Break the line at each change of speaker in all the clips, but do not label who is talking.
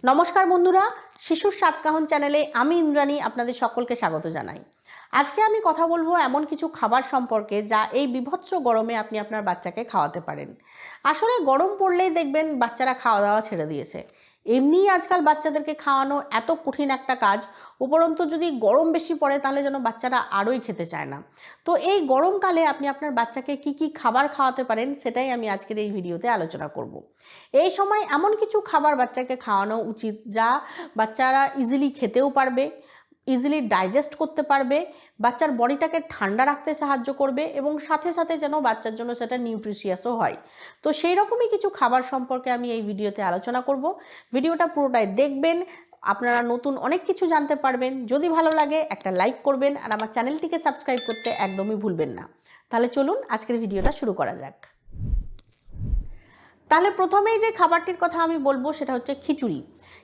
নমস্কার বন্ধুরা, শিশুর সাতকাহন চ্যানেলে আমি ইন্দ্রাণী আপনাদের সকলকে স্বাগত জানাই। আজকে আমি কথা বলবো এমন কিছু খাবার সম্পর্কে যা এই বীভৎস গরমে আপনি আপনার বাচ্চাকে খাওয়াতে পারেন। আসলে গরম পড়লেই দেখবেন বাচ্চারা খাওয়া দাওয়া ছেড়ে দিয়েছে। এমনিই আজকাল বাচ্চাদেরকে খাওয়ানো এত কঠিন একটা কাজ, উপরন্তু যদি গরম বেশি পড়ে তাহলে যেন বাচ্চারা আরোই খেতে চায় না। তো এই গরমকালে আপনি আপনার বাচ্চাকে কি কি খাবার খাওয়াতে পারেন সেটাই আমি আজকের এই ভিডিওতে আলোচনা করব। এই সময় এমন কিছু খাবার বাচ্চাকে খাওয়ানো উচিত যা বাচ্চারা ইজিলি খেতেও পারবে, ইজিলি ডাইজেস্ট করতে পারবে, বাচ্চার বডিটাকে ঠান্ডা রাখতে সাহায্য করবে এবং সাথে সাথে যেন বাচ্চার জন্য সেটা নিউট্রিশিয়াসও হয়। তো সেই রকমই কিছু খাবার সম্পর্কে আমি এই ভিডিওতে আলোচনা করব। ভিডিওটা পুরোটাই দেখবেন, আপনারা নতুন অনেক কিছু জানতে পারবেন। যদি ভালো লাগে একটা লাইক করবেন আর আমার চ্যানেলটিকে সাবস্ক্রাইব করতে একদমই ভুলবেন না। তাহলে চলুন আজকের ভিডিওটা শুরু করা যাক। তাহলে প্রথমেই যে খাবারটির কথা আমি বলবো সেটা হচ্ছে খিচুড়ি।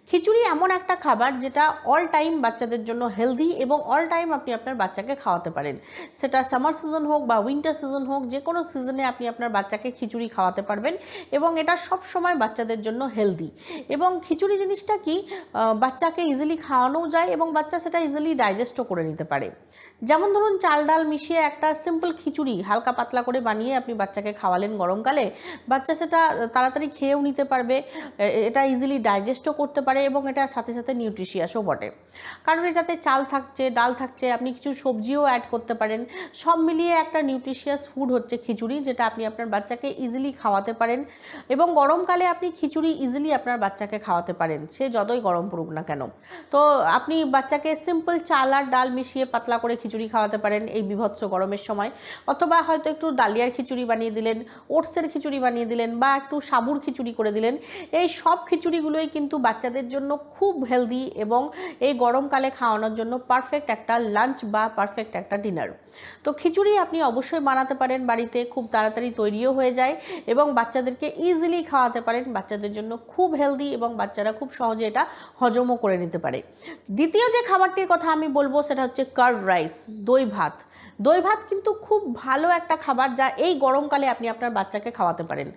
খিচুড়ি এমন একটা খাবার যেটা অল টাইম বাচ্চাদের জন্য হেলদি এবং অল টাইম আপনি আপনার বাচ্চাকে খাওয়াতে পারেন। সেটা সামার সিজন হোক বা উইন্টার সিজন হোক, যে কোনো সিজনে আপনি আপনার বাচ্চাকে খিচুড়ি খাওয়াতে পারবেন এবং এটা সব সময় বাচ্চাদের জন্য হেলদি। এবং খিচুড়ি জিনিসটা কি, বাচ্চাকে ইজিলি খাওয়ানোও যায় এবং বাচ্চা সেটা ইজিলি ডাইজেস্টও করে নিতে পারে। যেমন ধরুন চাল ডাল মিশিয়ে একটা সিম্পল খিচুড়ি হালকা পাতলা করে বানিয়ে আপনি বাচ্চাকে খাওয়ালেন গরমকালে, বাচ্চা সেটা তাড়াতাড়ি খেয়েও নিতে পারবে, এটা ইজিলি ডাইজেস্টও করতে পারে এবং এটা সাথে সাথে নিউট্রিশিয়াসও বটে। কারণ এটাতে চাল থাকছে, ডাল থাকছে, আপনি কিছু সবজিও অ্যাড করতে পারেন। সব মিলিয়ে একটা নিউট্রিশিয়াস ফুড হচ্ছে খিচুড়ি, যেটা আপনি আপনার বাচ্চাকে ইজিলি খাওয়াতে পারেন। এবং গরমকালে আপনি খিচুড়ি ইজিলি আপনার বাচ্চাকে খাওয়াতে পারেন, সে যতই গরম পড়ুক না কেন। তো আপনি বাচ্চাকে সিম্পল চাল আর ডাল মিশিয়ে পাতলা করে খিচুড়ি খাওয়াতে পারেন এই বীভৎস গরমের সময়। অথবা হয়তো একটু ডালিয়ার খিচুড়ি বানিয়ে দিলেন, ওটসের খিচুড়ি বানিয়ে দিলেন বা একটু সাবুর খিচুড়ি করে দিলেন। এই সব খিচুড়িগুলোই কিন্তু বাচ্চাদের জন্য খুব হেলদি এবং এই গরমকালে খাওয়ানোর জন্য পারফেক্ট একটা লাঞ্চ বা পারফেক্ট একটা ডিনার। তো খিচুড়ি আপনি অবশ্যই বানাতে পারেন বাড়িতে, খুব তাড়াতাড়ি তৈরিও হয়ে যায় এবং বাচ্চাদেরকে ইজিলি খাওয়াতে পারেন। বাচ্চাদের জন্য খুব হেলদি এবং বাচ্চারা খুব সহজে এটা হজমও করে নিতে পারে। দ্বিতীয় যে খাবারটির কথা আমি বলবো সেটা হচ্ছে কার্ড রাইস, দই ভাত। দই ভাত কিন্তু খুব ভালো একটা খাবার যা এই গরমকালে আপনি আপনার বাচ্চাকে খাওয়াতে পারেন।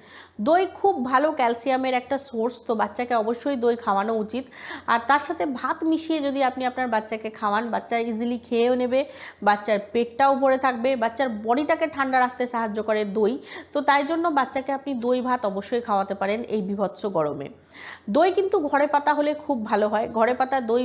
দই খুব ভালো ক্যালসিয়ামের একটা সোর্স, তো বাচ্চাকে অবশ্যই দই খাওয়ানো উচিত। আর তার সাথে ভাত মিশিয়ে যদি আপনি আপনার বাচ্চাকে খাওয়ান, বাচ্চা ইজিলি খেয়েও নেবে, বাচ্চার পেটটাও ভরে থাকবে, বাচ্চার বডিটাকে ঠান্ডা রাখতে সাহায্য করে দই। তো তাই জন্য বাচ্চাকে আপনি দই ভাত অবশ্যই খাওয়াতে পারেন এই বীভৎস গরমে। দই কিন্তু ঘরে পাতা হলে খুব ভালো হয়। ঘরে পাতা দই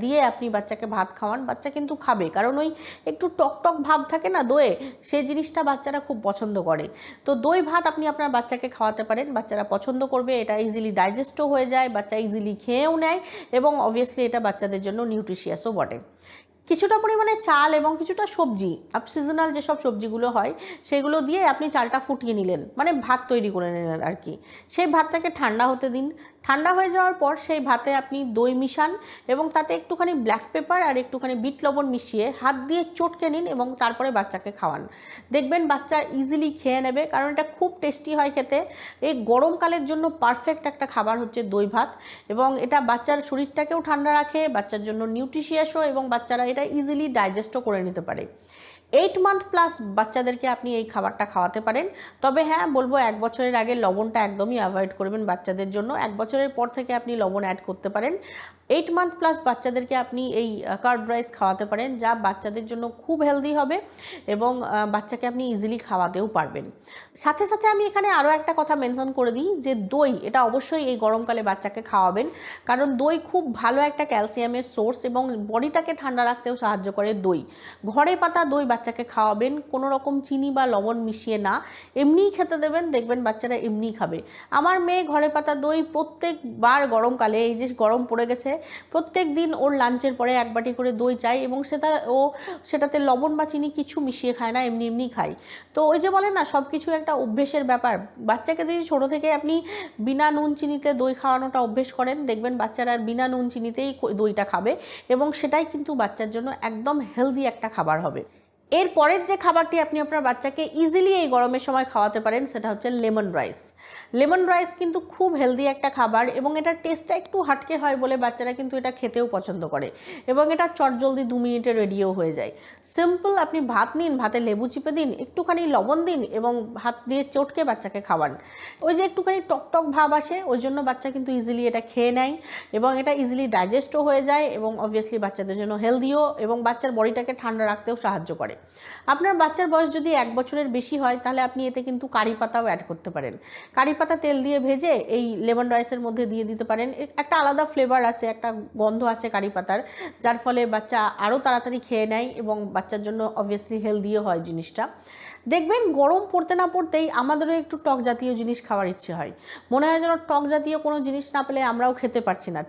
দিয়ে আপনি বাচ্চাকে ভাত খাওয়ান, বাচ্চা কিন্তু খাবে, কারণ ওই একটু টক টক ভাব থাকে না দইয়ে, সেই জিনিসটা বাচ্চারা খুব পছন্দ করে। তো দই ভাত আপনি আপনার বাচ্চাকে খাওয়াতে পারেন, বাচ্চারা পছন্দ করবে, এটা ইজিলি ডাইজেস্টও হয়ে যায়, বাচ্চা ইজিলি খেয়েও নেয় এবং অবভিয়াসলি এটা বাচ্চাদের জন্য নিউট্রিশিয়াসও বটে। কিছুটা পরিমাণে চাল এবং কিছুটা সবজি, আপ সিজনাল যেসব সবজিগুলো হয় সেগুলো দিয়ে আপনি চালটা ফুটিয়ে নিলেন, মানে ভাত তৈরি করে নিলেন আর কি। সেই ভাতটাকে ঠান্ডা হতে দিন। ঠান্ডা হয়ে যাওয়ার পর সেই ভাতে আপনি দই মিশান এবং তাতে একটুখানি ব্ল্যাক পেপার আর একটুখানি বিট লবণ মিশিয়ে হাত দিয়ে চটকে নিন এবং তারপরে বাচ্চাকে খাওয়ান। দেখবেন বাচ্চা ইজিলি খেয়ে নেবে, কারণ এটা খুব টেস্টি হয় খেতে। এই গরমকালের জন্য পারফেক্ট একটা খাবার হচ্ছে দই ভাত এবং এটা বাচ্চার শরীরটাকেও ঠান্ডা রাখে, বাচ্চার জন্য নিউট্রিশিয়াসও, এবং বাচ্চারা এটা ইজিলি ডাইজেস্টও করে নিতে পারে। 8 মান্থ প্লাস বাচ্চাদেরকে আপনি এই খাবারটা খাওয়াতে পারেন। তবে হ্যাঁ বলবো, 1 বছরের আগে লবণটা একদমই অ্যাভয়েড করবেন বাচ্চাদের জন্য। 1 বছরের পর থেকে আপনি লবণ অ্যাড করতে পারেন। 8 মান্থ প্লাস বাচ্চাদেরকে আপনি এই কার্ড রাইস খাওয়াতে পারেন, যা বাচ্চাদের জন্য খুব হেলদি হবে এবং বাচ্চাকে আপনি ইজিলি খাওয়াতেও পারবেন। সাথে সাথে আমি এখানে আরও একটা কথা মেনশন করে দিই যে দই, এটা অবশ্যই এই গরমকালে বাচ্চাকে খাওয়াবেন, কারণ দই খুব ভালো একটা ক্যালসিয়ামের সোর্স এবং বডিটাকে ঠান্ডা রাখতেও সাহায্য করে দই। ঘরে পাতা দই বাচ্চাকে খাওয়াবেন, কোনো রকম চিনি বা লবণ মিশিয়ে না, এমনিই খেতে দেবেন, দেখবেন বাচ্চারা এমনিই খাবে। আমার মেয়ে ঘরে পাতা দই প্রত্যেকবার গরমকালে, এই যে গরম পড়ে গেছে, প্রত্যেক দিন ওর লাঞ্চের পরে 1 বাটি করে দই চাই এবং সেটাতে লবণ বা চিনি কিছু মিশিয়ে খায় না, এমনি এমনি খায়। তো ওই যে বলে না, সব কিছু একটা অভ্যেসের ব্যাপার। বাচ্চাকে যদি ছোটো থেকে আপনি বিনা নুন চিনিতে দই খাওয়ানোটা অভ্যেস করেন, দেখবেন বাচ্চারা বিনা নুন চিনিতেই দইটা খাবে এবং সেটাই কিন্তু বাচ্চার জন্য একদম হেলদি একটা খাবার হবে। এর পরের যে খাবারটি আপনি আপনার বাচ্চাকে ইজিলি এই গরমের সময় খাওয়াতে পারেন সেটা হচ্ছে লেমন রাইস। লেমন রাইস কিন্তু খুব হেলদি একটা খাবার এবং এটার টেস্টটা একটু হাটকে হয় বলে বাচ্চারা কিন্তু এটা খেতেও পছন্দ করে এবং এটা চটজলদি 2 মিনিটে রেডিও হয়ে যায়। সিম্পল, আপনি ভাত নিন, ভাতে লেবু চিপে দিন, একটুখানি লবণ দিন এবং হাত দিয়ে চটকে বাচ্চাকে খাওয়ান। ওই যে একটুখানি টকটক ভাব আসে, ওই জন্য বাচ্চা কিন্তু ইজিলি এটা খেয়ে নেয় এবং এটা ইজিলি ডাইজেস্টও হয়ে যায় এবং অবভিয়াসলি বাচ্চাদের জন্য হেলদিও এবং বাচ্চার বডিটাকে ঠান্ডা রাখতেও সাহায্য করে। আপনার বাচ্চার বয়স যদি 1 বছরের বেশি হয় তাহলে আপনি এতে কিন্তু কারি পাতাও অ্যাড করতে পারেন। কারি পাতা তেল দিয়ে ভেজে এই লেমন রাইসের মধ্যে দিয়ে দিতে পারেন। একটা আলাদা ফ্লেভার আসে, একটা গন্ধ আসে কারি পাতার, যার ফলে বাচ্চা আরও তাড়াতাড়ি খেয়ে নেয় এবং বাচ্চার জন্য অবভিয়াসলি হেলদিও হয় জিনিসটা। দেখবেন গরম পড়তে না পড়তেই আমাদেরও একটু টক জাতীয় জিনিস খাওয়ার ইচ্ছে হয়, মনে হয় যেন টক জাতীয় কোনো জিনিস না পেলে আমরাও খেতে পারছি না।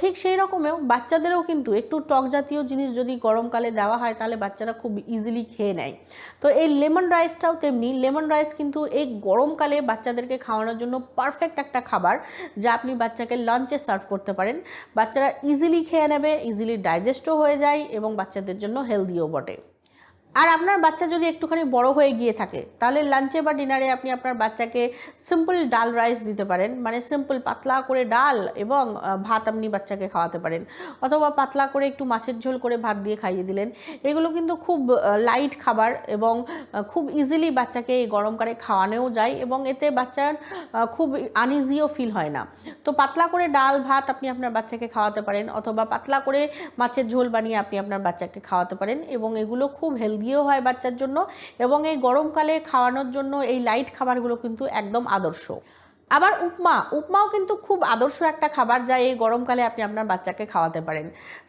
ঠিক সেই রকমেও বাচ্চাদেরও কিন্তু একটু টক জাতীয় জিনিস যদি গরমকালে দেওয়া হয় তাহলে বাচ্চারা খুব ইজিলি খেয়ে নেয়। তো এই লেমন রাইসটাও তেমনি। লেমন রাইস কিন্তু এই গরমকালে বাচ্চাদেরকে খাওয়ানোর জন্য পারফেক্ট একটা খাবার, যা আপনি বাচ্চাকে লাঞ্চে সার্ভ করতে পারেন। বাচ্চারা ইজিলি খেয়ে নেবে, ইজিলি ডাইজেস্টও হয়ে যায় এবং বাচ্চাদের জন্য হেলদিও বটে। আর আপনার বাচ্চা যদি একটুখানি বড় হয়ে গিয়ে থাকে তাহলে লাঞ্চে বা ডিনারে আপনি আপনার বাচ্চাকে সিম্পল ডাল রাইস দিতে পারেন, মানে সিম্পল পাতলা করে ডাল এবং ভাত আপনি বাচ্চাকে খাওয়াতে পারেন, অথবা পাতলা করে একটু মাছের ঝোল করে ভাত দিয়ে খাইয়ে দিলেন। এগুলো কিন্তু খুব লাইট খাবার এবং খুব ইজিলি বাচ্চাকে এই গরমকালে খাওয়ানোও যায় এবং এতে বাচ্চার খুব আনইজিও ফিল হয় না। তো পাতলা করে ডাল ভাত আপনি আপনার বাচ্চাকে খাওয়াতে পারেন, অথবা পাতলা করে মাছের ঝোল বানিয়ে আপনি আপনার বাচ্চাকে খাওয়াতে পারেন এবং এগুলো খুব হেলদিও হয় বাচ্চার জন্য এবং এই গরমকালে খাওয়ানোর জন্য এই লাইট খাবারগুলো কিন্তু একদম আদর্শ। আবার উপমাও কিন্তু খুব আদর্শ একটা খাবার, যা এই গরমকালে আপনি আপনার বাচ্চাকে খাওয়াতে পারেন।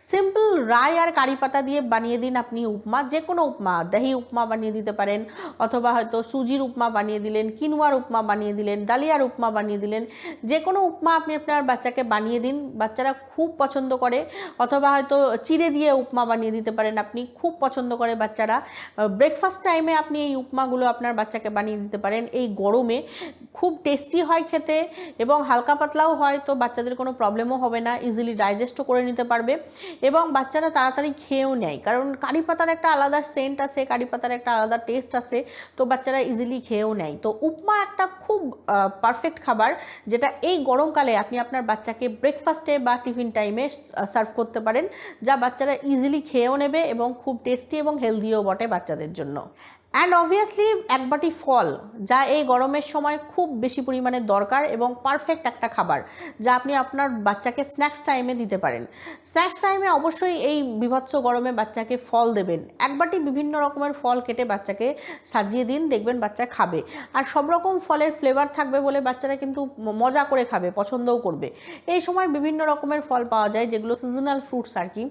সিম্পল রাই আর কারি পাতা দিয়ে বানিয়ে দিন আপনি উপমা, যে কোনো উপমা, দহি উপমা বানিয়ে দিতে পারেন, অথবা হয়তো সুজির উপমা বানিয়ে দিলেন, কিনুয়ার উপমা বানিয়ে দিলেন, ডালিয়ার উপমা বানিয়ে দিলেন। যে কোনো উপমা আপনি আপনার বাচ্চাকে বানিয়ে দিন, বাচ্চারা খুব পছন্দ করে। অথবা হয়তো চিড়ে দিয়ে উপমা বানিয়ে দিতে পারেন, আপনি খুব পছন্দ করে বাচ্চারা। ব্রেকফাস্ট টাইমে আপনি এই উপমাগুলো আপনার বাচ্চাকে বানিয়ে দিতে পারেন। এই গরমে খুব টেস্টি হয় খেতে এবং হালকা পাতলাও হয়, তো বাচ্চাদের কোনো প্রবলেমও হবে না, ইজিলি ডাইজেস্টও করে নিতে পারবে এবং বাচ্চারা তাড়াতাড়ি খেয়েও নেয়, কারণ কারি পাতার একটা আলাদা সেন্ট আছে, কারি পাতার একটা আলাদা টেস্ট আছে, তো বাচ্চারা ইজিলি খেয়েও নেয়। তো উপমা একটা খুব পারফেক্ট খাবার, যেটা এই গরমকালে আপনি আপনার বাচ্চাকে ব্রেকফাস্টে বা টিফিন টাইমে সার্ভ করতে পারেন, যা বাচ্চারা ইজিলি খেয়েও নেবে এবং খুব টেস্টি এবং হেলদিও বটে বাচ্চাদের জন্য। অ্যান্ড অবভিয়াসলি এক বাটি ফল, যা এই গরমের সময় খুব বেশি পরিমাণে দরকার এবং পারফেক্ট একটা খাবার, যা আপনি আপনার বাচ্চাকে স্ন্যাক্স টাইমে দিতে পারেন। স্ন্যাক্স টাইমে অবশ্যই এই বিভৎস গরমে বাচ্চাকে ফল দেবেন। এক বাটি বিভিন্ন রকমের ফল কেটে বাচ্চাকে সাজিয়ে দিন, দেখবেন বাচ্চা খাবে। আর সব রকম ফলের ফ্লেভার থাকবে বলে বাচ্চারা কিন্তু মজা করে খাবে, পছন্দও করবে। এই সময় বিভিন্ন রকমের ফল পাওয়া যায়, যেগুলো সিজনাল ফ্রুটস আর কি,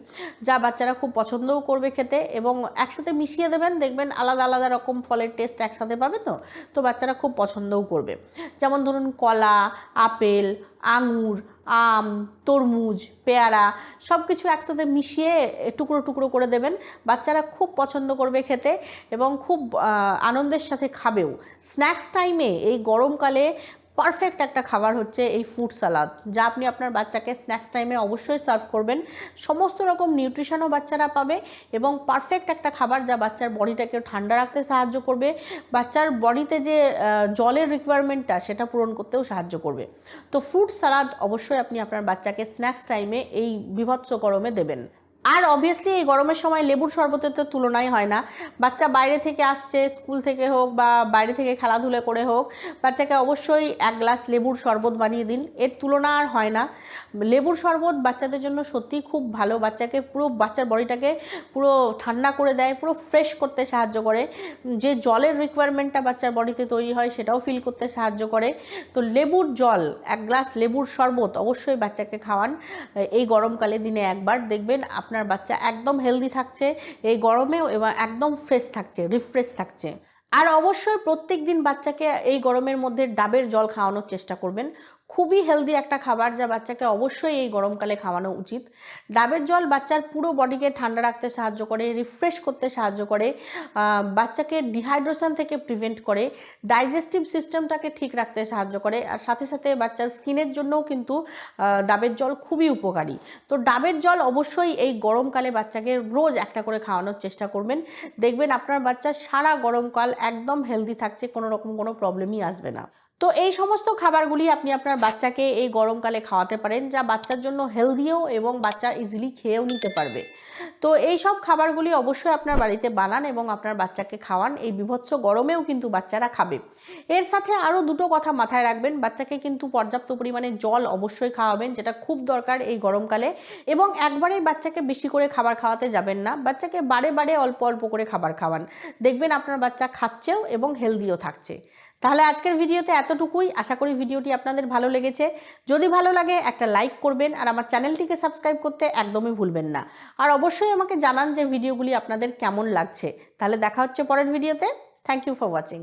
যা বাচ্চারা খুব পছন্দও করবে খেতে এবং একসাথে মিশিয়ে দেবেন, দেখবেন আলাদা আলাদা রকম ফলের টেস্ট একসাথে পাবে, তো বাচ্চারা খুব পছন্দও করবে। যেমন ধরুন কলা, আপেল, আঙুর, আম, তরমুজ, পেয়ারা সব কিছু একসাথে মিশিয়ে টুকরো টুকরো করে দেবেন, বাচ্চারা খুব পছন্দ করবে খেতে এবং খুব আনন্দের সাথে খাবেও। স্ন্যাক্স টাইমে এই গরমকালে পারফেক্ট একটা খাবার হচ্ছে এই ফ্রুট সালাদ, যা আপনি আপনার বাচ্চাকে স্ন্যাক্স টাইমে অবশ্যই সার্ভ করবেন। সমস্ত রকম নিউট্রিশনও বাচ্চারা পাবে এবং পারফেক্ট একটা খাবার, যা বাচ্চার বডিটাকে ঠান্ডা রাখতে সাহায্য করবে, বাচ্চার বডিতে যে জলের রিকোয়ারমেন্টটা সেটা পূরণ করতেও সাহায্য করবে। তো ফ্রুট সালাদ অবশ্যই আপনি আপনার বাচ্চাকে স্ন্যাক্স টাইমে এই বিভৎস গরমে দেবেন। আর অবভিয়াসলি এই গরমের সময় লেবুর শরবতের তো তুলনাই হয় না। বাচ্চা বাইরে থেকে আসছে, স্কুল থেকে হোক বা বাইরে থেকে খেলাধুলা করে হোক, বাচ্চাকে অবশ্যই 1 গ্লাস লেবুর শরবত বানিয়ে দিন, এর তুলনা আর হয় না। লেবুর শরবত বাচ্চাদের জন্য সত্যিই খুব ভালো, বাচ্চাকে পুরো বাচ্চার বডিটাকে পুরো ঠান্ডা করে দেয়, পুরো ফ্রেশ করতে সাহায্য করে, যে জলের রিকোয়ারমেন্টটা বাচ্চার বডিতে তৈরি হয় সেটাও ফিল করতে সাহায্য করে। তো লেবুর জল, 1 গ্লাস লেবুর শরবত অবশ্যই বাচ্চাকে খাওয়ান এই গরমকালে দিনে একবার, দেখবেন আপনার বাচ্চা একদম হেলদি থাকছে এই গরমেও এবং একদম ফ্রেশ থাকছে, রিফ্রেশ থাকছে। আর অবশ্যই প্রত্যেক দিন বাচ্চাকে এই গরমের মধ্যে ডাবের জল খাওয়ানোর চেষ্টা করবেন, খুবই হেলদি একটা খাবার, যা বাচ্চাকে অবশ্যই এই গরমকালে খাওয়ানো উচিত। ডাবের জল বাচ্চার পুরো বডিকে ঠান্ডা রাখতে সাহায্য করে, রিফ্রেশ করতে সাহায্য করে, বাচ্চাকে ডিহাইড্রেশন থেকে প্রিভেন্ট করে, ডাইজেস্টিভ সিস্টেমটাকে ঠিক রাখতে সাহায্য করে, আর সাথে সাথে বাচ্চার স্কিনের জন্যও কিন্তু ডাবের জল খুবই উপকারী। তো ডাবের জল অবশ্যই এই গরমকালে বাচ্চাকে রোজ একটা করে খাওয়ানোর চেষ্টা করবেন। দেখবেন আপনার বাচ্চা সারা গরমকাল একদম হেলদি থাকছে, কোনো রকম কোনো প্রবলেমই আসবে না। তো এই সমস্ত খাবারগুলি আপনি আপনার বাচ্চাকে এই গরমকালে খাওয়াতে পারেন, যা বাচ্চার জন্য হেলদিও এবং বাচ্চা ইজিলি খেয়েও নিতে পারবে। তো এই সব খাবারগুলি অবশ্যই আপনার বাড়িতে বানান এবং আপনার বাচ্চাকে খাওয়ান। এই বীভৎস গরমেও কিন্তু বাচ্চারা খাবে। এর সাথে আরও দুটো কথা মাথায় রাখবেন, বাচ্চাকে কিন্তু পর্যাপ্ত পরিমাণে জল অবশ্যই খাওয়াবেন, যেটা খুব দরকার এই গরমকালে। এবং একবারেই বাচ্চাকে বেশি করে খাবার খাওয়াতে যাবেন না, বাচ্চাকে বারে বারে অল্প অল্প করে খাবার খাওয়ান। দেখবেন আপনার বাচ্চা খাচ্ছেও এবং হেলদিও থাকছে। তাহলে আজকের ভিডিওতে এতটুকুই। আশা করি ভিডিওটি আপনাদের ভালো লেগেছে। যদি ভালো লাগে একটা লাইক করবেন, আর আমার চ্যানেলটিকে সাবস্ক্রাইব করতে একদমই ভুলবেন না। আর অবশ্যই আমাকে জানান যে ভিডিওগুলি আপনাদের কেমন লাগছে। তাহলে দেখা হচ্ছে পরের ভিডিওতে। Thank you for watching.